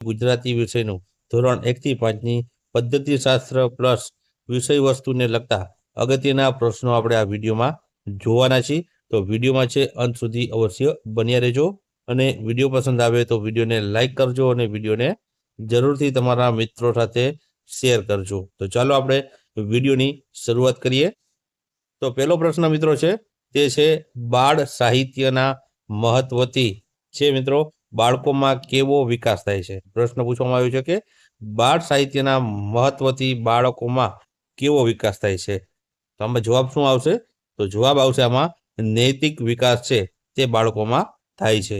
ગુજરાતી વિષયનું ધોરણ 1 થી 5 ની પદ્ધતિશાસ્ત્ર પ્લસ વિષય વસ્તુને લગતા અગત્યના પ્રશ્નો આપણે આ વિડીયોમાં જોવાના છીએ। તો વિડીયોમાં છે અંત સુધી અવશ્ય બન્યા રહેજો અને વિડીયો પસંદ આવે તો વિડીયોને લાઈક કરજો અને વિડીયોને જરૂરથી તમારા મિત્રો સાથે શેર કરજો। તો ચાલો આપણે વિડીયોની શરૂઆત કરીએ। તો પહેલો પ્રશ્ન મિત્રો છે તે છે બાળ સાહિત્યના મહત્વથી છે મિત્રો બાળકોમાં કેવો વિકાસ થાય છે। પ્રશ્ન પૂછવામાં આવ્યો છે કે બાળ સાહિત્યના મહત્વથી બાળકોમાં કેવો વિકાસ થાય છે। તો આમાં જવાબ શું આવશે? તો જવાબ આવશે આમાં નૈતિક વિકાસ છે તે બાળકોમાં થાય છે।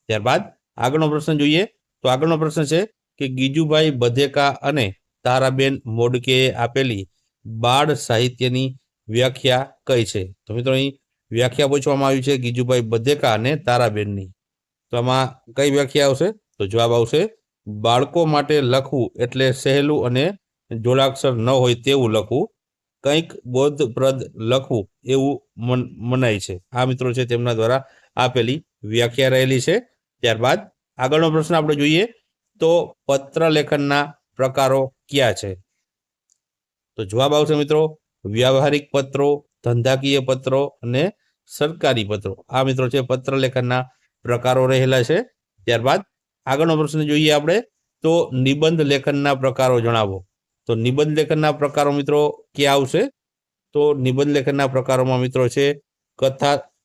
ત્યારબાદ આગળનો પ્રશ્ન જોઈએ। તો આગળનો પ્રશ્ન છે કે ગીજુભાઈ બધેકા અને તારાબેન મોડકેએ આપેલી બાળ સાહિત્યની વ્યાખ્યા કઈ છે? તો મિત્રો અહીં વ્યાખ્યા પૂછવામાં આવી છે ગીજુભાઈ બધેકા અને તારાબેનની। તો આમાં કઈ વ્યાખ્યા આવશે? તો જવાબ આવશે બાળકો માટે લખવું એટલે સહેલું અને જોડાક્ષર ન હોય તેવું લખવું, કંઈક બોધપ્રદ લખવું એવું મનાય છે। આ મિત્રો છે તેમના દ્વારા આપેલી વ્યાખ્યા રહેલી છે। ત્યારબાદ આગળનો પ્રશ્ન આપણે જોઈએ તો પત્ર લેખનના પ્રકારો કયા છે? તો જવાબ આવશે મિત્રો વ્યવહારિક પત્રો, ધંધાકીય પત્રો અને સરકારી પત્રો। આ મિત્રો છે પત્ર લેખનના પ્રકારો રહેલા છે। ત્યારબાદ આગળનો પ્રશ્ન જોઈએ આપણે તો નિબંધ લેખનના પ્રકારો જણાવો। તો નિબંધ લેખનના પ્રકારો મિત્રો ક્યાં આવશે? તો નિબંધ લેખનના પ્રકારોમાં મિત્રો છે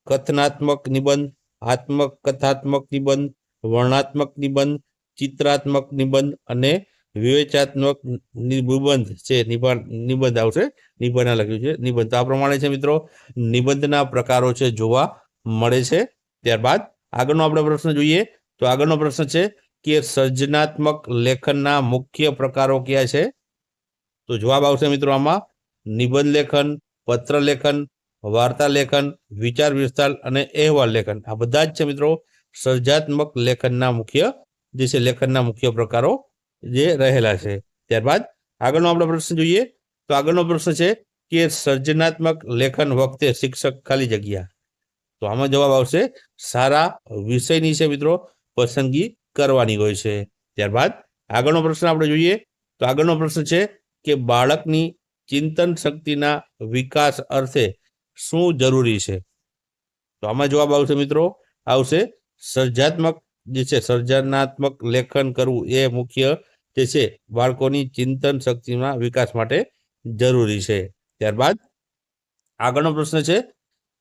કથનાત્મક નિબંધ, આત્મકથાત્મક નિબંધ, વર્ણનાત્મક નિબંધ, ચિત્રાત્મક નિબંધ અને વિવેચનાત્મક નિબંધ છે। નિબંધ આવશે, નિબંધ લખ્યું છે નિબંધ। તો આ પ્રમાણે છે મિત્રો નિબંધના પ્રકારો છે જોવા મળે છે। ત્યારબાદ આગળનો આપણે પ્રશ્ન જોઈએ। તો આગળનો પ્રશ્ન છે કે સર્જનાત્મક લેખનના મુખ્ય પ્રકારો કયા છે? તો જવાબ આવશે મિત્રો આમાં નિબંધ લેખન, પત્ર લેખન, વાર્તા લેખન, વિચાર વિસ્તાર અને અહેવાલ લેખન। આ બધા જ છે મિત્રો સર્જનાત્મક લેખનના મુખ્ય જે છે લેખનના મુખ્ય પ્રકારો જે રહેલા છે। ત્યારબાદ આગળનો આપણે પ્રશ્ન જોઈએ। તો આગળનો પ્રશ્ન છે કે સર્જનાત્મક લેખન વખતે શિક્ષક ખાલી જગ્યા। તો આમાં જવાબ આવશે સારા વિષયની છે મિત્રો પસંદગી કરવાની હોય છે। ત્યારબાદ આગળનો પ્રશ્ન આપણે જોઈએ। તો આગળનો પ્રશ્ન છે કે બાળકની ચિંતન શક્તિના વિકાસ અર્થે શું જરૂરી છે? તો આમાં જવાબ આવશે મિત્રો આવશે સર્જનાત્મક લેખન કરવું એ મુખ્ય જે છે બાળકોની ચિંતન શક્તિના વિકાસ માટે જરૂરી છે। ત્યારબાદ આગળનો પ્રશ્ન છે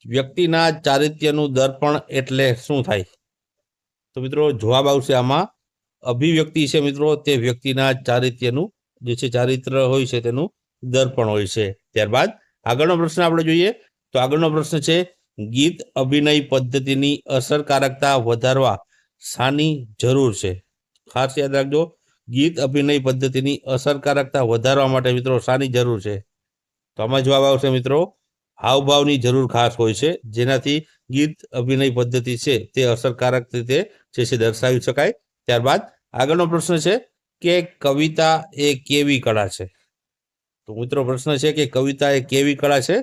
વ્યક્તિના ચારિત્ર્યનું દર્પણ એટલે શું થાય? તો મિત્રો જવાબ આવશે આમાં અભિવ્યક્તિ છે મિત્રો તે વ્યક્તિના ચારિત્ર્યનું જે છે ચારિત્ર હોય છે તેનું દર્પણ હોય છે। ત્યારબાદ આગળનો પ્રશ્ન આપણે જોઈએ। તો આગળનો પ્રશ્ન છે ગીત અભિનય પદ્ધતિની અસરકારકતા વધારવા શાની જરૂર છે? ખાસ યાદ રાખજો ગીત અભિનય પદ્ધતિની અસરકારકતા વધારવા માટે મિત્રો શાની જરૂર છે? તો આમાં જવાબ આવશે મિત્રો હાવભાવની જરૂર ખાસ હોય છે જેનાથી ગીત અભિનય પદ્ધતિ છે તે અસરકારક રીતે જે છે દર્શાવી શકાય। ત્યારબાદ આગળનો પ્રશ્ન છે કે કવિતા એ કેવી કળા છે? તો મિત્રો પ્રશ્ન છે કે કવિતા એ કેવી કળા છે?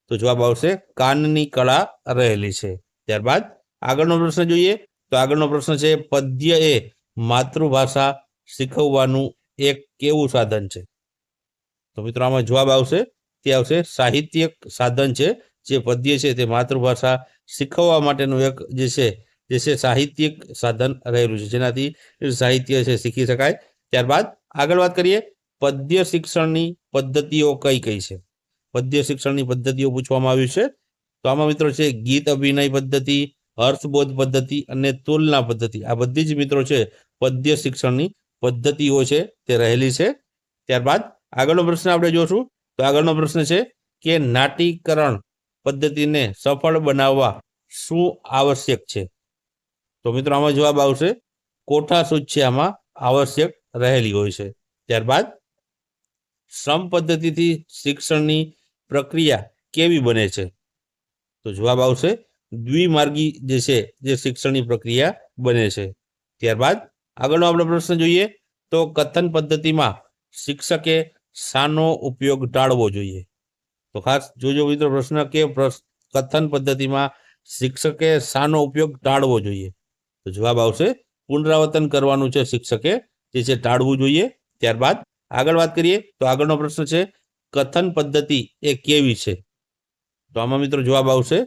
તો જવાબ આવશે કાનની કળા રહેલી છે। ત્યારબાદ આગળનો પ્રશ્ન જોઈએ। તો આગળનો પ્રશ્ન છે પદ્ય એ માતૃભાષા શીખવવાનું એક કેવું સાધન છે? તો મિત્રો આમાં જવાબ આવશે તે આવશે સાહિત્યિક સાધન છે। જે પદ્ય છે તે માતૃભાષા શીખવવા માટેનું એક જે છે સાહિત્યિક સાધન રહેલું છે જેનાથી સાહિત્ય છે શીખી શકાય। ત્યારબાદ આગળ વાત કરીએ પદ્ય શિક્ષણની પદ્ધતિઓ કઈ કઈ છે? પદ્ય શિક્ષણની પદ્ધતિઓ પૂછવામાં આવ્યું છે। તો આમાં મિત્રો છે ગીત અભિનય પદ્ધતિ, અર્થબોધ પદ્ધતિ અને તુલના પદ્ધતિ। આ બધી જ મિત્રો છે પદ્ય શિક્ષણની પદ્ધતિઓ છે તે રહેલી છે। ત્યારબાદ આગળનો પ્રશ્ન આપણે જોશું। તો આગળનો પ્રશ્ન છે કે નાટ્યકરણ પદ્ધતિને સફળ બનાવવા શું આવશ્યક છે? તો મિત્રો આમાં જવાબ આવશે કોઠાસૂઝ છે આમાં આવશ્યક રહેલી હોય છે। ત્યારબાદ શ્રમ પદ્ધતિથી શિક્ષણની પ્રક્રિયા કેવી બને છે? તો જવાબ આવશે દ્વિમાર્ગી જે છે જે શિક્ષણની પ્રક્રિયા બને છે। ત્યારબાદ આગળનો આપણે પ્રશ્ન જોઈએ। તો કથન પદ્ધતિમાં શિક્ષકે શાનો ઉપયોગ ટાળવો જોઈએ? તો ખાસ જોજો મિત્રો પ્રશ્ન કે કથન પદ્ધતિમાં શિક્ષકે શાનો ઉપયોગ ટાળવો જોઈએ? તો જવાબ આવશે પુનરાવર્તન કરવાનું છે શિક્ષકે જે છે ટાળવું જોઈએ. ત્યારબાદ આગળ વાત કરીએ તો આગળનો પ્રશ્ન છે કથન પદ્ધતિ એ કેવી છે? તો આમાં મિત્રો જવાબ આવશે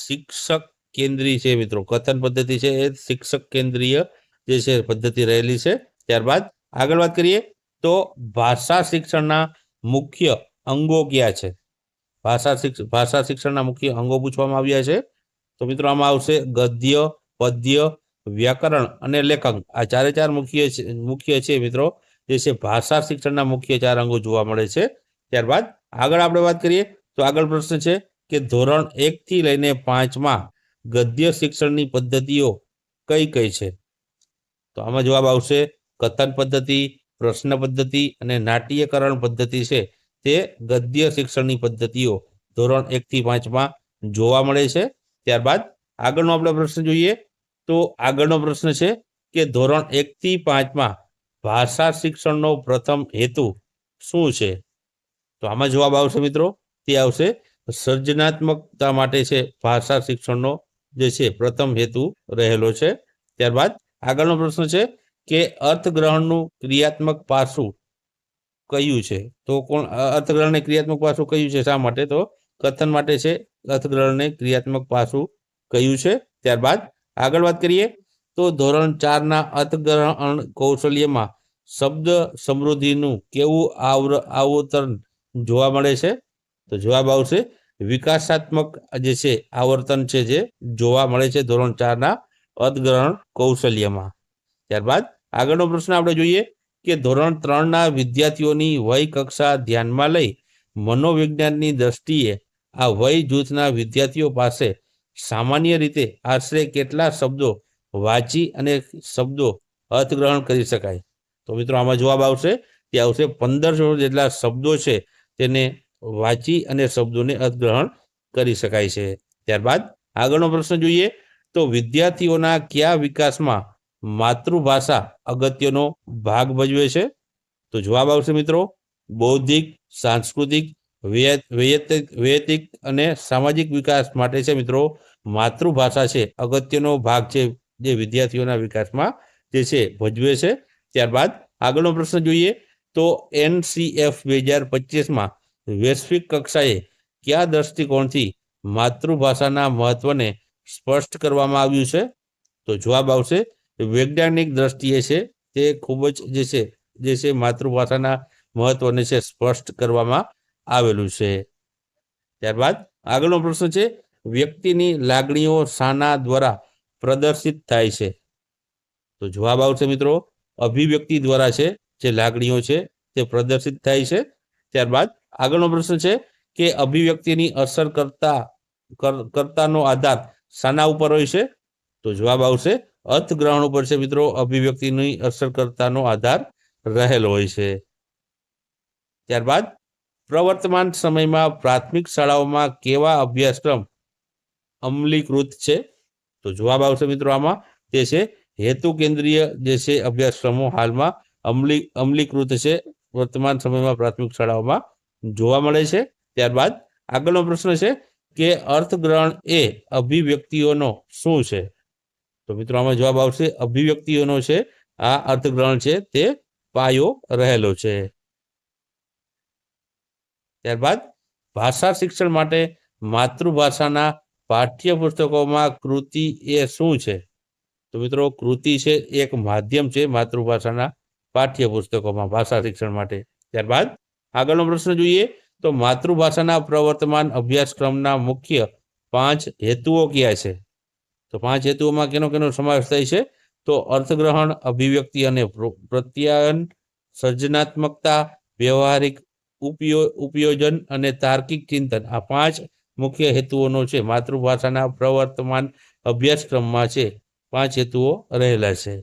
શિક્ષક કેન્દ્રીય છે મિત્રો. કથન પદ્ધતિ છે એ શિક્ષક કેન્દ્રીય જે છે પદ્ધતિ રહેલી છે. ત્યારબાદ આગળ વાત કરીએ તો ભાષા શિક્ષણના મુખ્ય અંગો કયા છે? ભાષા શિક્ષણના મુખ્ય અંગો પૂછવામાં આવ્યા છે. તો મિત્રો આમાં આવશે ગદ્ય, પદ્ય, વ્યાકરણ અને લેખન. આ ચારે ચાર મુખ્ય છે મિત્રો, જે છે ભાષા શિક્ષણના મુખ્ય 4 અંગો જોવા મળે છે. ત્યારબાદ આગળ આપણે વાત કરીએ તો આગળ પ્રશ્ન છે કે ધોરણ 1 થી લઈને 5માં ગદ્ય શિક્ષણની પદ્ધતિઓ કઈ કઈ છે? તો આમાં જવાબ આવશે કથન પદ્ધતિ, પ્રશ્ન પદ્ધતિ અને નાટ્યકરણ પદ્ધતિ છે તે ગદ્ય શિક્ષણની પદ્ધતિઓ ધોરણ 1 થી 5માં જોવા મળે છે. ત્યારબાદ આગળનો આપણે પ્રશ્ન જોઈએ તો આગળનો પ્રશ્ન છે કે ધોરણ 1 થી 5માં ભાષા શિક્ષણનો પ્રથમ હેતુ શું છે? તો આમાં જવાબ આવશે મિત્રો, તે આવશે સર્જનાત્મકતા માટે છે ભાષા શિક્ષણનો જે છે પ્રથમ હેતુ રહેલો છે. ત્યારબાદ આગળનો પ્રશ્ન છે કે અર્થગ્રહણનું ક્રિયાત્મક પાસું કયું છે? તો કોણ અર્થગ્રહણને ક્રિયાત્મક પાસું કયું છે? શા માટે? તો કથન માટે છે અર્થગ્રહણને ક્રિયાત્મક પાસું કયું છે. ત્યારબાદ આગળ વાત કરીએ તો ધોરણ 4ના અર્થગ્રહણ કૌશલ્યમાં શબ્દ સમૃદ્ધિનું કેવું આવર્તન જોવા મળે છે? તો જવાબ આવશે વિકાસાત્મક જે છે આવર્તન છે જે જોવા મળે છે ધોરણ 4ના અર્થગ્રહણ કૌશલ્યમાં. ત્યારબાદ આગળનો પ્રશ્ન આપણે જોઈએ કે ધોરણ 3ના વિદ્યાર્થીઓની વય કક્ષા ધ્યાનમાં લઈ મનોવિજ્ઞાનની દ્રષ્ટિએ આ વય જૂથના વિદ્યાર્થીઓ પાસે સામાન્ય રીતે આશરે કેટલા શબ્દો વાંચી અને શબ્દો અર્થગ્રહણ કરી શકાય? તો મિત્રો આમાં જવાબ આવશે, તે આવશે 1500 જેટલા શબ્દો છે તેને વાંચી અને શબ્દોને અર્થગ્રહણ કરી શકાય છે. ત્યારબાદ આગળનો પ્રશ્ન જોઈએ તો વિદ્યાર્થીઓના કયા વિકાસમાં માતૃભાષા અગત્યનો ભાગ ભજવે છે? તો જવાબ આવશે મિત્રો બૌદ્ધિક, સાંસ્કૃતિક, વૈયક્તિક અને સામાજિક વિકાસ માટે છે મિત્રો માતૃભાષા છે અગત્યનો ભાગ છે જે વિદ્યાર્થીઓના વિકાસમાં જે છે ભજવે છે. ત્યારબાદ આગળનો પ્રશ્ન જોઈએ તો NCF 2025માં વૈશ્વિક કક્ષાએ કયા દ્રષ્ટિકોણથી માતૃભાષાના મહત્વને સ્પષ્ટ કરવામાં આવ્યું છે? તો જવાબ આવશે વૈજ્ઞાનિક દ્રષ્ટિએ છે તે ખૂબ જ જે છે માતૃભાષાના મહત્વને છે સ્પષ્ટ કરવામાં આવેલું છે. ત્યારબાદ આગળનો પ્રશ્ન છે વ્યક્તિની લાગણીઓ શાના દ્વારા પ્રદર્શિત થાય છે? તો જવાબ આવશે મિત્રો અભિવ્યક્તિ દ્વારા છે જે લાગણીઓ છે તે પ્રદર્શિત થાય છે. ત્યારબાદ આગળનો પ્રશ્ન છે કે અભિવ્યક્તિની અસર કરતાનો આધાર શાના ઉપર હોય છે? તો જવાબ આવશે અર્થગ્રહણ ઉપર છે મિત્રો અભિવ્યક્તિની અસર કરતાનો આધાર રહેલો હોય છે. ત્યારબાદ પ્રવર્તમાન સમયમાં પ્રાથમિક શાળાઓમાં કેવા અભ્યાસક્રમ અમલીકૃત છે? તો જવાબ આવશે મિત્રો આમાં તે છે હેતુ કેન્દ્રીય જે છે અભ્યાસક્રમો હાલમાં અમલીકૃત છે વર્તમાન સમયમાં પ્રાથમિક શાળાઓમાં જોવા મળે છે. ત્યારબાદ આગળનો પ્રશ્ન છે કે અર્થગ્રહણ એ અભિવ્યક્તિઓનો શું છે? તો મિત્રો આમાં જવાબ આવશે અભિવ્યક્તિઓનો છે આ અર્થગ્રહણ છે તે પાયો રહેલો છે. ત્યારબાદ ભાષા શિક્ષણ માટે માતૃભાષાના પાઠ્યપુસ્તકોમાં કૃતિ એ શું છે? તો મિત્રો કૃતિ છે એક માધ્યમ છે માતૃભાષાના પાઠ્યપુસ્તકોમાં ભાષા શિક્ષણ માટે. ત્યારબાદ આગળનો પ્રશ્ન જોઈએ તો માતૃભાષાના પ્રવર્તમાન અભ્યાસક્રમના મુખ્ય 5 હેતુઓ કયા છે? તો 5 હેતુઓમાં કેનો સમાવેશ થાય છે? તો અર્થગ્રહણ, અભિવ્યક્તિ અને પ્રત્યાયન, સર્જનાત્મકતા, વ્યવહારિક ઉપયોજન અને તાર્કિક ચિંતન. આ 5 મુખ્ય હેતુઓનો છે માતૃભાષાના પ્રવર્તમાન અભ્યાસક્રમમાં છે 5 હેતુઓ રહેલા છે.